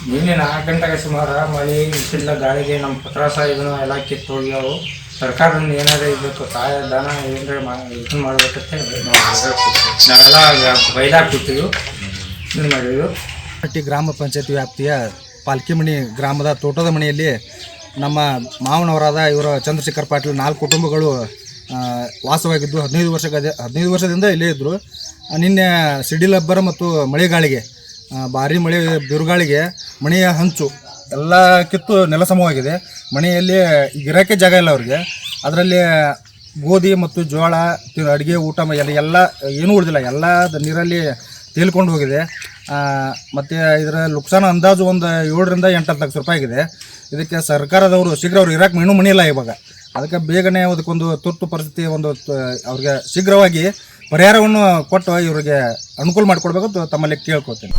ನಿನ್ನೆ 4 ಗಂಟೆಗೆ ಸುಮಾರು ಮಳೆ ಬಿಸಿಲ ಗಾಳಿಗೆ ನಮ್ಮ ಪತ್ರಾಸ ಇದನ್ನು ಎಲ್ಲ ಕಿತ್ತು ಹೋಗ್ಯಾವು. ಸರ್ಕಾರದಿಂದ ಏನಾದರೂ ಇದಕ್ಕೆ ಸಹಾಯ ದಾನ ಏನಾರ ಇದನ್ನು ಮಾಡಬೇಕಂತ ನಾವೆಲ್ಲ ಬೈಲಾಗಿ ಕೂತೀವಿ. ಇದು ಮಾಡಿದ್ವಿ. ಗ್ರಾಮ ಪಂಚಾಯತಿ ವ್ಯಾಪ್ತಿಯ ಪಾಲ್ಕಿಮಣಿ ಗ್ರಾಮದ ತೋಟದ ಮನೆಯಲ್ಲಿ ನಮ್ಮ ಮಾವನವರಾದ ಇವರು ಚಂದ್ರಶೇಖರ್ ಪಾಟೀಲ್ 4 ಕುಟುಂಬಗಳು ವಾಸವಾಗಿದ್ದು 15 ವರ್ಷದಿಂದ ಇಲ್ಲೇ ಇದ್ದರು. ನಿನ್ನೆ ಸಿಡಿಲಬ್ಬರ ಮತ್ತು ಮಳೆಗಾಳಿಗೆ ಭಾರಿ ಮಳೆ ಬಿರುಗಾಳಿಗೆ ಮನೆಯ ಹಂಚು ಎಲ್ಲ ಕಿತ್ತು ನೆಲಸಮವಾಗಿದೆ. ಮನೆಯಲ್ಲಿ ಇರೋಕ್ಕೆ ಜಾಗ ಇಲ್ಲ ಅವ್ರಿಗೆ. ಅದರಲ್ಲಿ ಗೋಧಿ ಮತ್ತು ಜೋಳ ಅಡುಗೆ ಊಟ ಎಲ್ಲ ಏನೂ ಉಳಿದಿಲ್ಲ, ಎಲ್ಲ ನೀರಲ್ಲಿ ತೇಲ್ಕೊಂಡು ಹೋಗಿದೆ. ಮತ್ತು ಇದರ ನುಕ್ಸಾನ ಅಂದಾಜು ಒಂದು 7ರಿಂದ 8 ಲಕ್ಷ ರೂಪಾಯಿ ಆಗಿದೆ. ಇದಕ್ಕೆ ಸರ್ಕಾರದವರು ಶೀಘ್ರ ಅವ್ರು ಇರೋಕ್ಕೆ ಇನ್ನೂ ಮನೆ ಇಲ್ಲ ಇವಾಗ. ಅದಕ್ಕೆ ಬೇಗನೆ ಅದಕ್ಕೊಂದು ತುರ್ತು ಪರಿಸ್ಥಿತಿ ಅವ್ರಿಗೆ ಶೀಘ್ರವಾಗಿ ಪರಿಹಾರವನ್ನು ಕೊಟ್ಟು ಇವರಿಗೆ ಅನುಕೂಲ ಮಾಡಿಕೊಡ್ಬೇಕು ತಮ್ಮಲ್ಲಿ ಕೇಳ್ಕೊತೀನಿ.